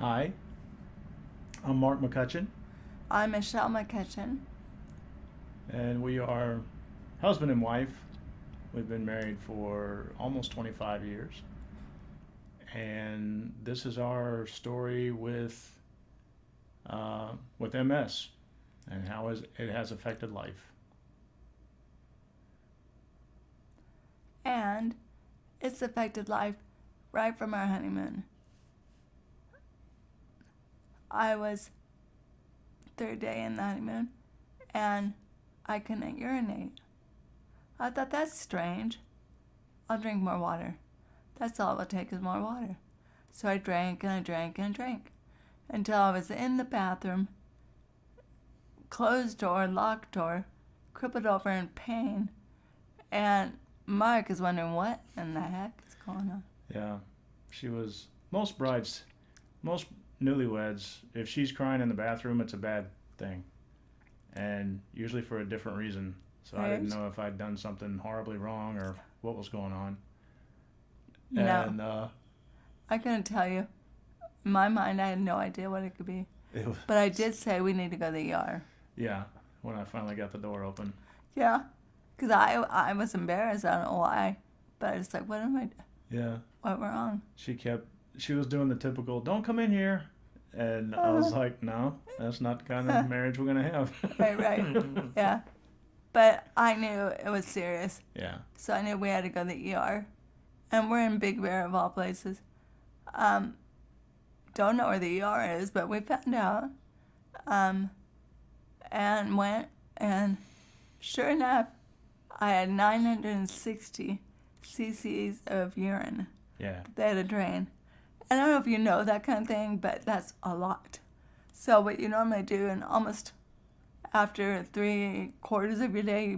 Hi, I'm Mark McCutcheon, I'm Michelle McKitchen. and we are husband and wife. We've been married for almost 25 years, and this is our story with MS and how it has affected life. And it's affected life right from our honeymoon. I was third day in the honeymoon and I couldn't urinate. I thought that's strange. I'll drink more water. That's all it will take is more water. So I drank and I drank and I drank until I was in the bathroom, closed door, locked door, crippled over in pain. And Mark is wondering what in the heck is going on. Yeah, she was most newlyweds. If she's crying in the bathroom, it's a bad thing, and usually for a different reason. So I didn't Right? know if I'd done something horribly wrong or what was going on. No, And I couldn't tell you. In my mind, I had no idea what it could be. it was, But I did say we need to go to the ER. yeah, when I finally got the door open. Yeah, because I was embarrassed. I don't know why. But it's like, Yeah, what wrong? she was doing the typical, don't come in here. And I was like, no, that's not the kind of marriage we're going to have. Right. Yeah. But I knew it was serious. Yeah, So I knew we had to go to the ER. And we're in Big Bear of all places. Um, don't know where the ER is, but we found out. Um, and went, and sure enough, I had 960 cc's of urine yeah, they had to drain. And I don't know if you know that kind of thing, but that's a lot. So what you normally do, and almost after 3/4 of your day, you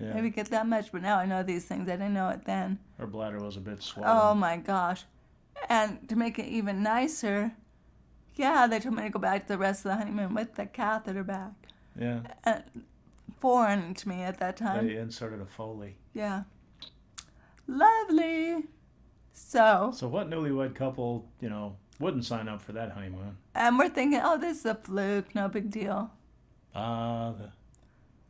yeah. maybe get that much. But now I know these things. I didn't know it then. Her bladder was a bit Oh swollen. my gosh! And to make it even nicer, yeah, they told me to go back to the rest of the honeymoon with the catheter back. Yeah, And foreign to me at that time. they inserted a Foley. Yeah. Lovely. So, So what newlywed couple, wouldn't sign up for that honeymoon? and we're thinking, oh, this is a fluke, no big deal. Ah, the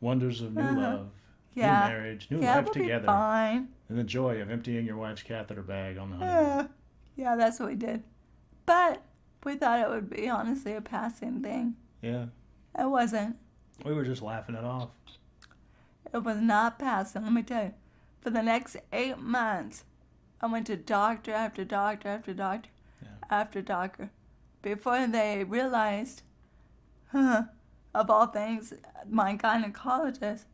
wonders of new Uh-huh. love, new Yeah. marriage, new Yeah, life we'll be together, fine. and the joy of emptying your wife's catheter bag on the honeymoon. Yeah, that's what we did. But we thought it would be honestly a passing thing. Yeah, It wasn't. we were just laughing it off. It was not passing, let me tell you. For the next 8 months, I went to doctor after doctor after doctor Yeah, after doctor before they realized, of all things, my gynecologist,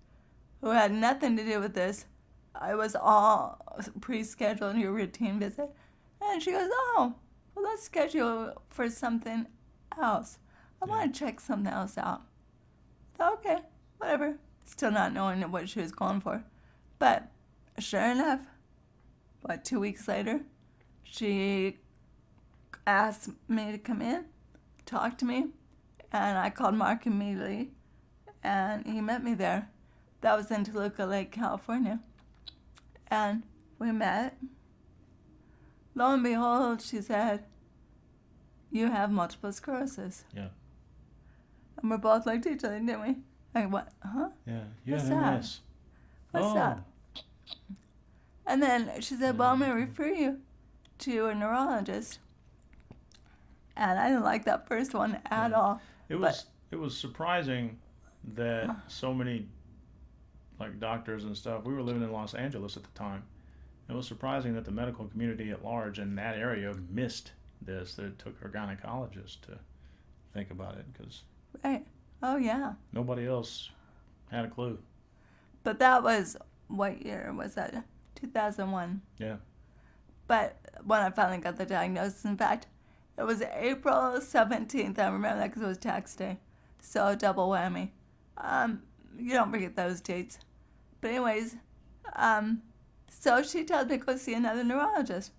who had nothing to do with this, I was all pre-scheduled your routine visit. And she goes, oh, well, let's schedule for something else. I yeah, want to check something else out. So, okay, whatever. Still not knowing what she was going for. But sure enough, 2 weeks later, she asked me to come in, talk to me, and I called Mark immediately, and he met me there. That was in Toluca Lake, California. And we met. Lo and behold, she said, you have multiple sclerosis. yeah, And we're both looked at each other, didn't we? Like, what? Huh? yeah. You What's had that? MS. What's Oh, that? And then she said, well, I'm going to yeah, refer you to a neurologist. And I didn't like that first one at yeah. all. It But was surprising that so many like doctors and stuff. We were living in Los Angeles at the time. It was surprising that the medical community at large in that area missed this. That it took our gynecologist to think about it because right. Oh, yeah. nobody else had a clue. But that was, what year was that? 2001. Yeah, But when I finally got the diagnosis, in fact, it was April 17th. I remember that because it was tax day. So double whammy. You don't forget those dates. But anyways, so she tells me to go see another neurologist.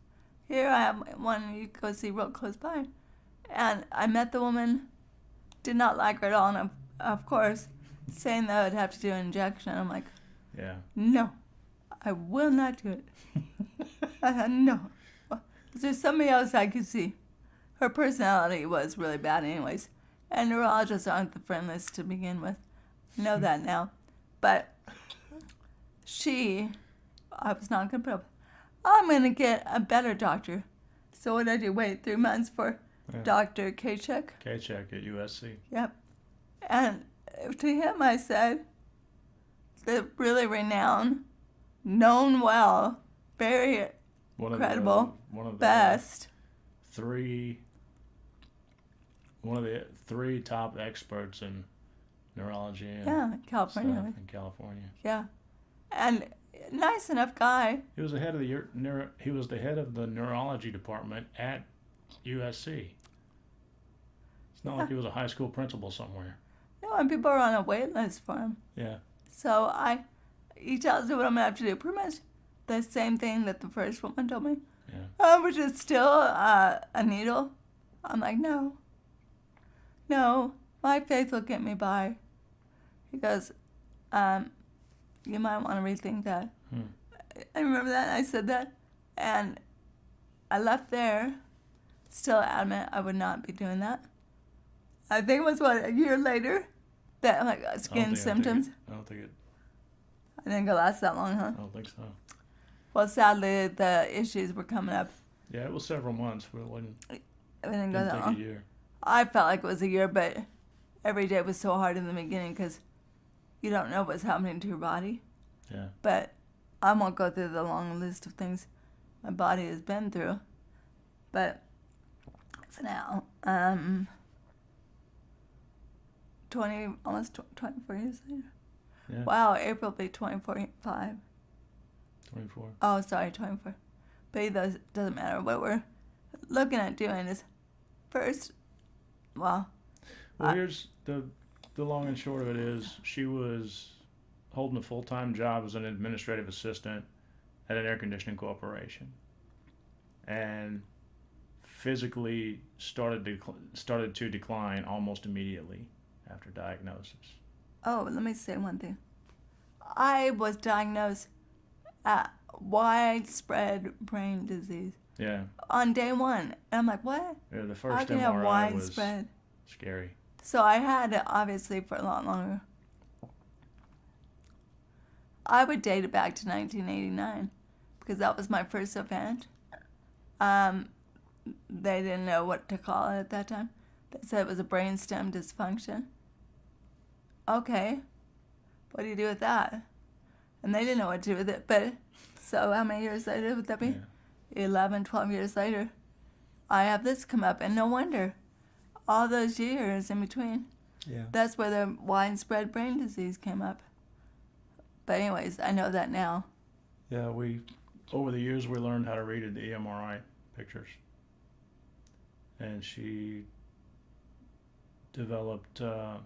Here I have one you can go see real close by. And I met the woman, did not like her at all, and of course, saying that I would have to do an injection. I'm like, yeah. no, I will not do it. No. Is there somebody else I could see? her personality was really bad anyways. And neurologists aren't the friendliest to begin with. I know that now. But I was not going to put up. I'm going to get a better doctor. So what did I do? Wait 3 months for Dr. Kachuk? Kachuk at USC. Yep. And to him I said, the really renowned, known well, very credible, one of the best. One of the 3 top experts in neurology in California. California. Yeah. And nice enough guy. He was the head of the neurology department at USC. It's not like he was a high school principal somewhere. No, and people are on a wait list for him. Yeah. So he tells me what I'm going to have to do. Pretty much the same thing that the first woman told me. Yeah. Which is still a needle. I'm like, no, my faith will get me by. He goes, you might want to rethink that. I remember that, and I said that, and I left there, still adamant I would not be doing that. I think it was, a year later, that like skin symptoms. I don't think it. I didn't go last that long, huh? I don't think so. Well, sadly, the issues were coming up. Yeah, it was several months, but it wasn't. It didn't go that take long. a year. I felt like it was a year, but every day was so hard in the beginning because you don't know what's happening to your body. Yeah. But I won't go through the long list of things my body has been through. But so now, almost 24 years later. Yeah. Wow, April will be 24. 24. Oh, sorry, 24. But it doesn't matter. What we're looking at doing is first, Here's the long and short of it is she was holding a full-time job as an administrative assistant at an air conditioning corporation, and physically started to decline almost immediately after diagnosis. Oh, let me say one thing. I was diagnosed at widespread brain disease. Yeah. On day 1. And I'm like, what? Yeah, the How first can you have MRI widespread? was scary. So I had it obviously for a lot longer. I would date it back to 1989 because that was my first event. They didn't know what to call it at that time. They said it was a brainstem dysfunction. Okay, what do you do with that? And they didn't know what to do with it. But so how many years later would that be? Yeah. 11, 12 years later, I have this come up, and no wonder. All those years in between. Yeah. That's where the widespread brain disease came up. But anyways, I know that now. Yeah, over the years we learned how to read the MRI pictures. And she developed, I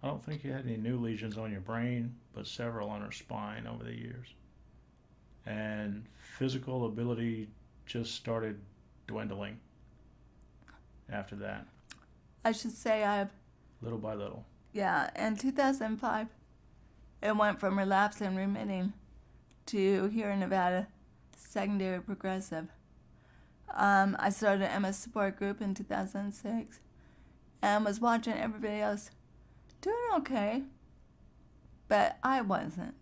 don't think you had any new lesions on your brain, but several on her spine over the years. And physical ability just started dwindling after that. I should say I have, Little by little. yeah, in 2005, it went from relapse and remitting to here in Nevada, secondary progressive. I started an MS support group in 2006 and was watching everybody else doing okay, but I wasn't.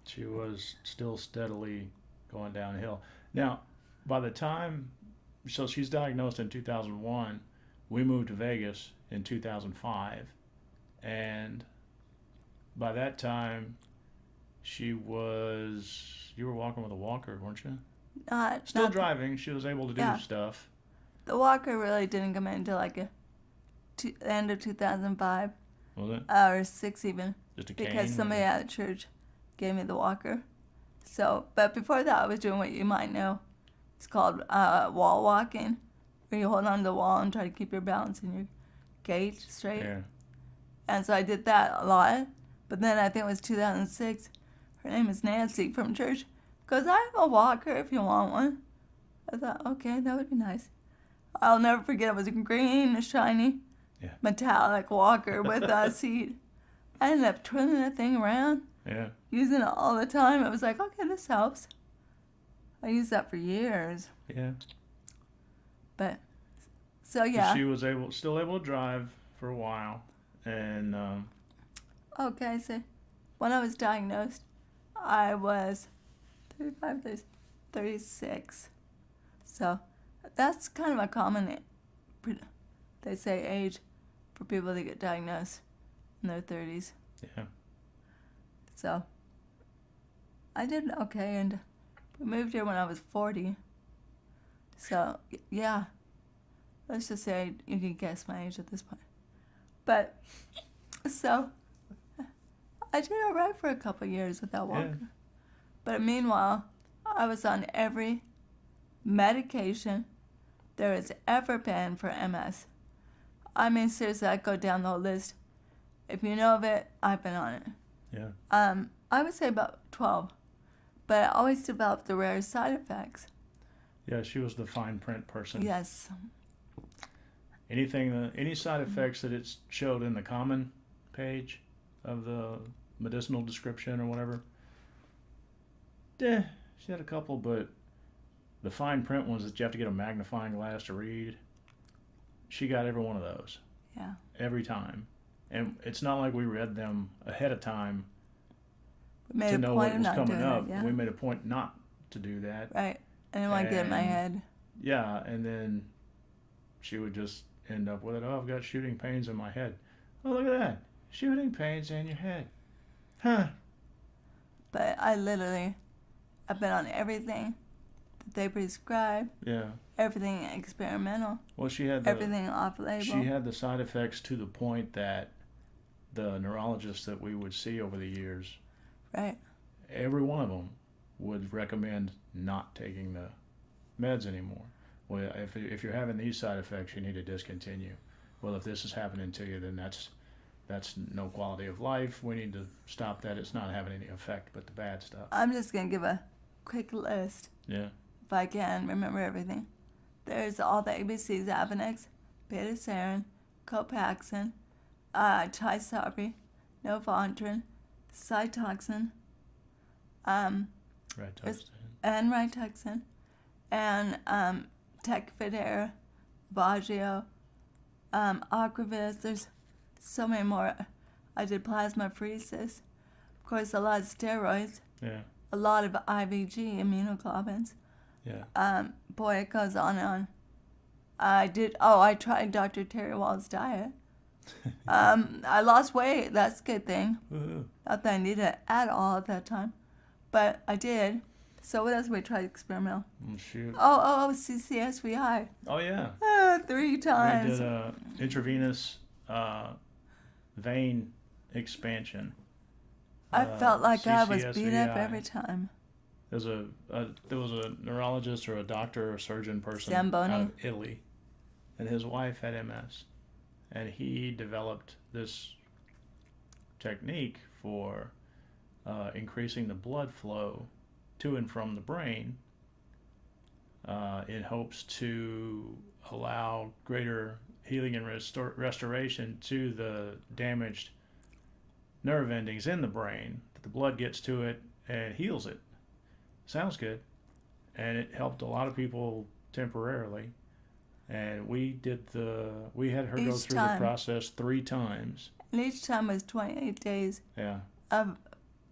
She was still steadily going downhill. Now, by the time, so she's diagnosed in 2001, we moved to Vegas in 2005, and by that time, you were walking with a walker, weren't you? Still driving. She was able to do stuff. The walker really didn't come in until like the end of 2005. Was it? Or 6 even. Just a cane? Because somebody at the church gave me the walker. So, but before that, I was doing what you might know. It's called wall walking, where you hold on to the wall and try to keep your balance and your gait straight. Yeah. And so I did that a lot. But then I think it was 2006. Her name is Nancy from church. Goes, I have a walker if you want one. I thought, okay, that would be nice. I'll never forget, it was a green, shiny, metallic walker with a seat. I ended up twirling that thing around, using it all the time. I was like, okay, this helps. I used that for years. Yeah. But So yeah. She was still able to drive for a while, and Okay, so when I was diagnosed, I was 35, 36. So that's kind of a common, they say, age for people that get diagnosed in their 30s. yeah, So I did okay, and we moved here when I was 40. So yeah, let's just say you can guess my age at this point. But so I did all right for a couple of years without walking. yeah, But meanwhile, I was on every medication there has ever been for MS. I mean, seriously, I go down the whole list. If you know of it, I've been on it. yeah. I would say about 12. But I always developed the rare side effects. Yeah, she was the fine print person. Yes. Any side effects that it's showed in the common page of the medicinal description or whatever. She had a couple, but the fine print ones that you have to get a magnifying glass to read, she got every one of those. Yeah. Every time. And it's not like we read them ahead of time We made to a know point what of was not coming doing up. it, yeah. We made a point not to do that. Right. I didn't want to get in my And- head. Yeah, and then she would just end up with it. Oh, I've got shooting pains in my head. Oh, look at that. Shooting pains in your head. Huh. But I've been on everything that they prescribe, Yeah. everything experimental, Well, she had everything off-label. she had the side effects to the point that the neurologists that we would see over the years, Right. every one of them would recommend not taking the meds anymore. Well, if you're having these side effects, you need to discontinue. Well, if this is happening to you, then that's no quality of life. We need to stop that. It's not having any effect but the bad stuff. I'm just going to give a quick list, Yeah. if I can remember everything. There's all the ABCs: Avonex, Betaserin, Copaxone, Tysabri, Novantrin, Cytoxin, Right. There's- and Rituxan, and Tecfidera, Vagio, Ocrevus. There's so many more. I did plasmapheresis. Of course, a lot of steroids, Yeah. a lot of IVG, immunoglobulins. Yeah. Boy, it goes on and on. I tried Dr. Terry Wall's diet. I lost weight. That's a good thing. Woohoo. Not that I needed it at all at that time, but I did. So what else we tried experimental? Shoot. CCSVI. Oh yeah. 3 We times. did intravenous vein expansion. I felt like I was beat up CCSVI. every time. There was a neurologist or a doctor or surgeon person Zamboni. out of Italy, and his wife had MS, and he developed this technique for increasing the blood flow to and from the brain in hopes to allow greater healing and restoration to the damaged nerve endings in the brain, that the blood gets to it and heals it. Sounds good. And it helped a lot of people temporarily. And we had her go Each through time. the process 3 times. And each time was 28 days Yeah, of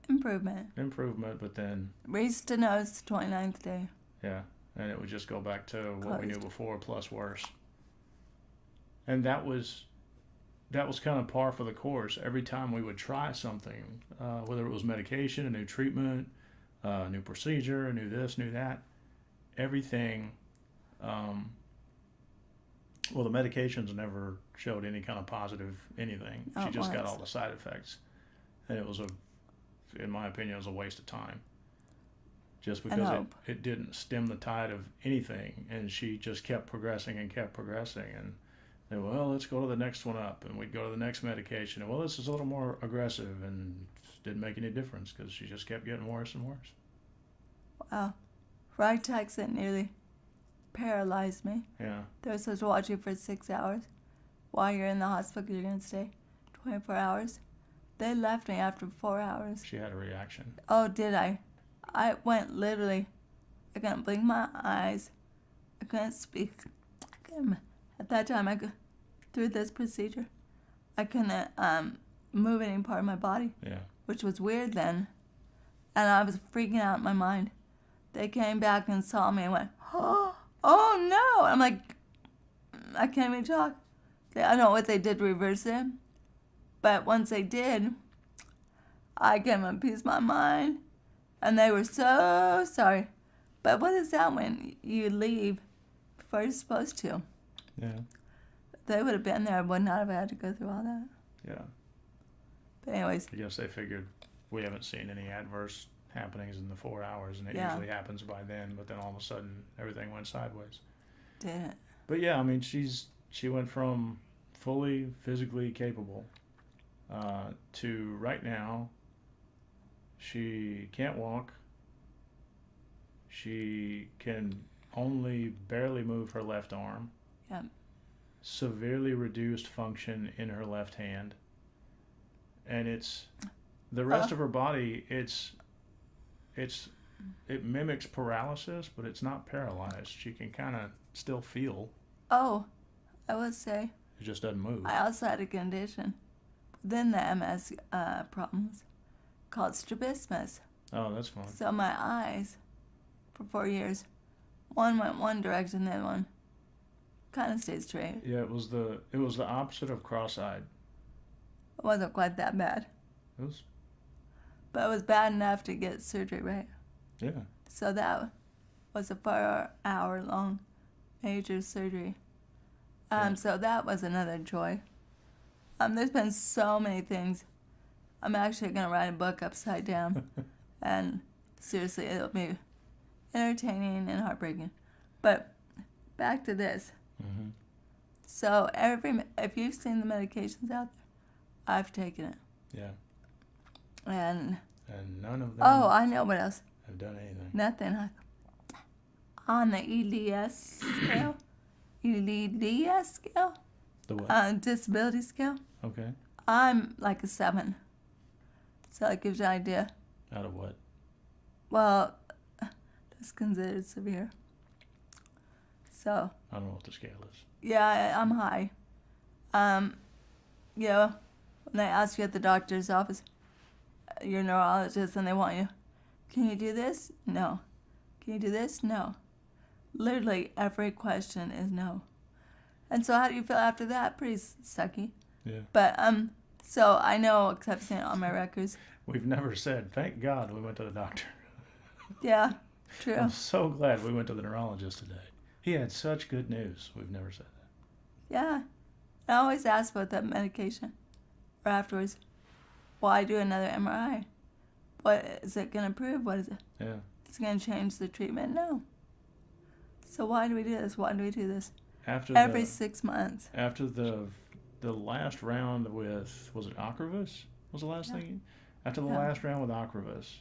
improvement. improvement, but then, Restenosis, 29th day. yeah, and it would just go back to what we knew Closed. before plus worse. And that was kind of par for the course. Every time we would try something, whether it was medication, a new treatment, a new procedure, a new this, new that, everything. Well, the medications never showed any kind of positive anything. Not She just got once. all the side effects, and it was in my opinion, it was a waste of time. Just because hope. it didn't stem the tide of anything, and she just kept progressing, and then, well, let's go to the next one up, and we'd go to the next medication, and well, this is a little more aggressive, and didn't make any difference because she just kept getting worse and worse. Wow. Rituxan nearly paralyzed me. Yeah, They're supposed to watch you for 6 hours. While you're in the hospital, you're going to stay 24 hours. They left me after 4 hours. she had a reaction. Oh, did I? I went literally. I couldn't blink my eyes. I couldn't speak. I couldn't At that time, through this procedure, I couldn't move any part of my body, Yeah. which was weird then. And I was freaking out in my mind. They came back and saw me and went, oh no. I'm like, I can't even talk. I don't know what they did to reverse it. But once they did, I gave them a piece of my mind. And they were so sorry. But what is that when you leave before you're supposed to? Yeah. They would have been there. I would not have had to go through all that. Yeah. But anyways, I guess they figured we haven't seen any adverse happenings in the 4 hours, and it Yeah. usually happens by then. But then all of a sudden, everything went sideways. didn't. But yeah, I mean, she went from fully physically capable to right now. She can't walk. She can only barely move her left arm. Yep. Severely reduced function in her left hand. And it's the rest of her body. It mimics paralysis, but it's not paralyzed. She can kind of still feel. Oh, I would say It just doesn't move. I also had a condition within the MS problems called strabismus. Oh, that's fine. So my eyes, for 4 years, one went one direction, then one kind of stayed straight. Yeah, it was the opposite of cross-eyed. It wasn't quite that bad, It was, but it was bad enough to get surgery, right? yeah. So that was a 4-hour-long major surgery. Yeah. So that was another joy. There's been so many things. I'm actually going to write a book upside down. And seriously, it'll be entertaining and heartbreaking. But back to this. Mm-hmm. So if you've seen the medications out there, I've taken it. Yeah. And none of them I know what else. have done anything. Nothing. On the EDS scale, EDS scale, The what? disability scale, Okay. I'm like a 7. So that gives you an idea. Out of what? Well, that's considered severe. So, I don't know what the scale is. yeah, I'm high. Yeah, when they ask you at the doctor's office, you're a neurologist, and they want you, can you do this? No. Can you do this? No. Literally every question is no. And so how do you feel after that? Pretty sucky. Yeah. But, so I know, because I've seen it on my records. We've never said, thank God we went to the doctor. Yeah, true. I'm so glad we went to the neurologist today. He had such good news. We've never said that. Yeah. I always ask about that medication. Or afterwards, why do another MRI? What is it going to prove? What is it? Yeah. It's going to change the treatment? No. So why do we do this? Why do we do this? After 6 months. After the last round with, was it Ocrevus? Was the last Yeah. thing? After the Yeah. last round with Ocrevus,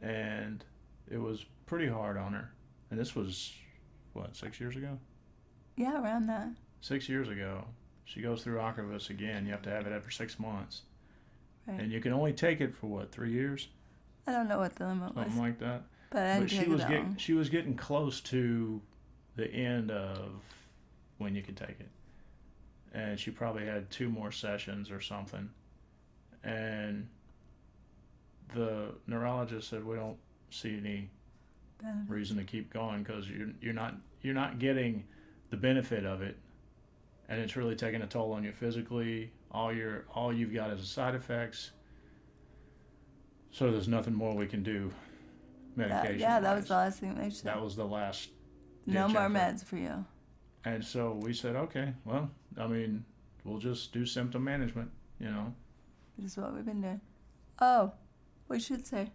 and it was pretty hard on her. And this was, what, 6 years ago? Yeah, around that. 6 years ago. She goes through Ocrevus again. You have to have it every 6 months. Right. And you can only take it for, what, 3 years? I don't know what the limit was. Something like that. But I didn't take it that long. she was getting close to the end of when you could take it. And she probably had 2 more sessions or something. And the neurologist said, we don't see any Benefit. reason to keep going because you're not getting the benefit of it, and it's really taking a toll on you physically. All you've got is side effects. So there's nothing more we can do. Medication. That was the last thing they said. That was the last. No ditch more effort. meds for you. And so we said, okay, well, I mean, we'll just do symptom management, you know. Which is what we've been doing. Oh, we should say,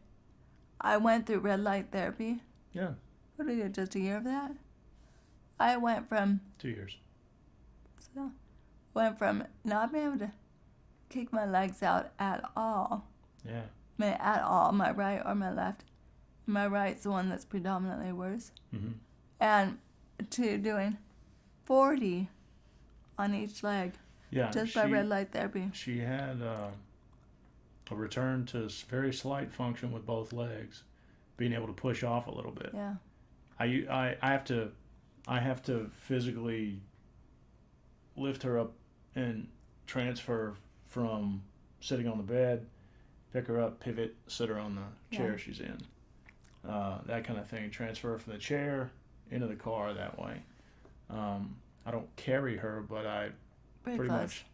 I went through red light therapy. Yeah, What did we do? Just a year of that? I went from 2 years. not being able to kick my legs out at all. Yeah. I mean, at all, my right or my left. My right's the one that's predominantly worse. Mm-hmm. And to doing 40 on each leg Yeah. just by red light therapy. She had a return to very slight function with both legs, being able to push off a little bit. Yeah. I have to physically lift her up and transfer from sitting on the bed, pick her up, pivot, sit her on the chair Yeah. she's in. That kind of thing. Transfer from the chair into the car that way. I don't carry her, but I pretty close. much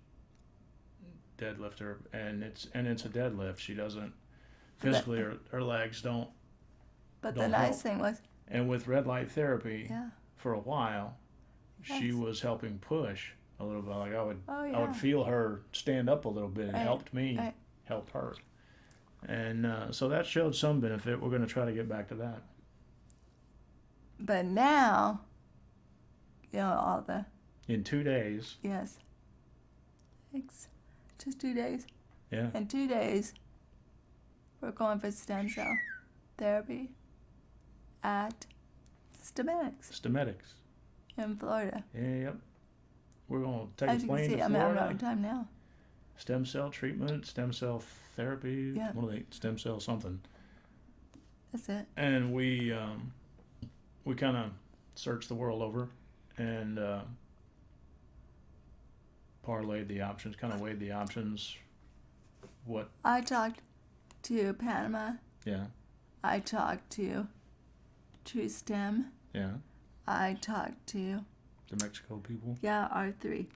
deadlift her, and it's a deadlift. She doesn't But that- physically, her legs don't. But the don't nice help. thing was, And with red light therapy, yeah. for a while, she Yes. was helping push a little bit. Like I would Oh yeah. I would feel her stand up a little bit. It Right, helped me, right. helped her. And so that showed some benefit. We're going to try to get back to that. But now, all the In 2 days, yes. Thanks. Just 2 days. yeah, In 2 days, we're going for stem cell therapy at Stematics Stematics. in Florida. Yep. We're going to take As a you can plane see, to I'm having a Florida. hard time now. Stem cell treatment, stem cell therapy, Yeah. what are they? Stem cell something. That's it. And we kind of searched the world over and parlayed the options, kind of weighed the options. What? I talked to Panama. Yeah, I talked to True Stem. yeah. I talked to, The Mexico people. R3,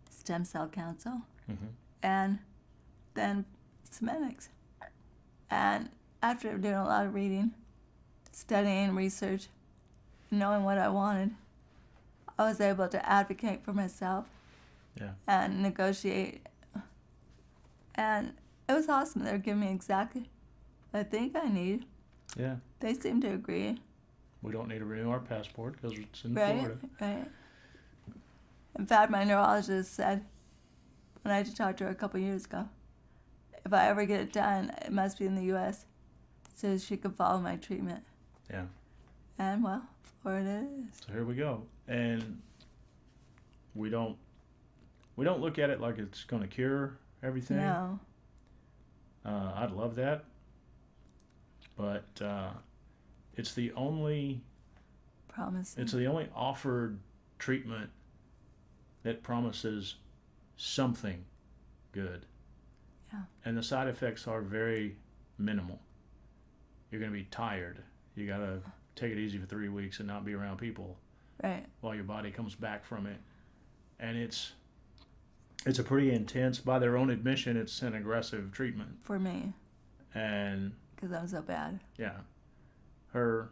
Stem Cell Council, Mm-hmm. and then Semetics. And after doing a lot of reading, studying, research, knowing what I wanted, I was able to advocate for myself Yeah. and negotiate. And it was awesome. They were giving me exactly what I think I need. Yeah. They seemed to agree. We don't need to renew our passport because it's in Right? Florida. Right. In fact, my neurologist said, when I talked to her a couple years ago, if I ever get it done, it must be in the U.S. so she could follow my treatment. Yeah. And, well, Florida it is. So here we go. And we don't look at it like it's going to cure everything. No. I'd love that. But it's the only Promising. offered treatment that promises something good. Yeah. And the side effects are very minimal. You're going to be tired. You got to take it easy for 3 weeks and not be around people Right. while your body comes back from it. And it's a pretty intense, by their own admission, it's an aggressive treatment. For me, And because I'm so bad. yeah, her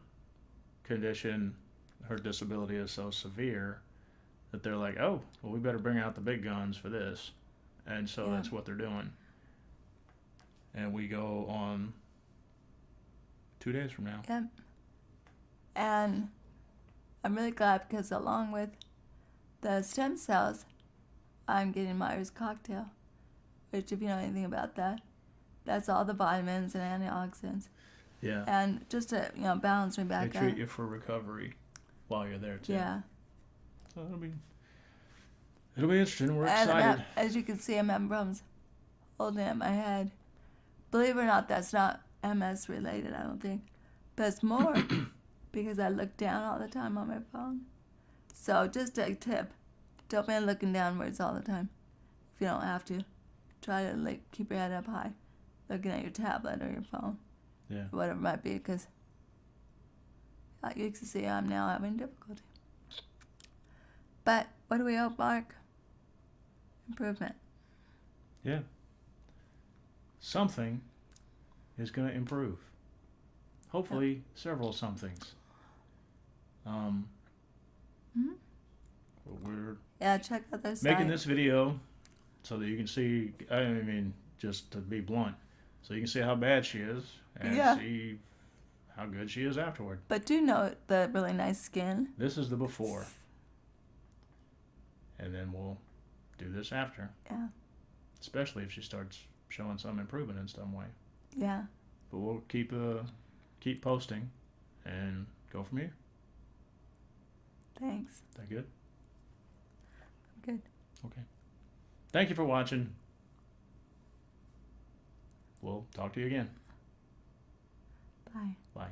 condition, her disability is so severe that they're like, oh, well, we better bring out the big guns for this. And so Yeah. that's what they're doing. And we go on 2 days from now. Yep. And I'm really glad because along with the stem cells, I'm getting Myers cocktail, which if you know anything about that, that's all the vitamins and antioxidants. Yeah. And just to, balance me They back treat up. you for recovery while you're there too. Yeah. So it'll be interesting. We're And excited. as you can see, I'm having problems holding it in my head. Believe it or not, that's not MS related, I don't think. But it's more because I look down all the time on my phone. So just a tip, don't be looking downwards all the time. If you don't have to, try to keep your head up high, looking at your tablet or your phone, Yeah. or whatever it might be, because like you can see, I'm now having difficulty. But what do we hope, Mark? Improvement. Yeah. Something is going to improve. Hopefully, several somethings. Mhm. We're Yeah, check out those making sites. this video so that you can see, I mean, just to be blunt, so you can see how bad she is and Yeah. see how good she is afterward. But do note the really nice skin. This is the before. And then we'll do this after. Yeah. Especially if she starts showing some improvement in some way. Yeah. But we'll keep posting and go from here. Thanks. That good? Good. Okay. Thank you for watching. We'll talk to you again. Bye. Bye.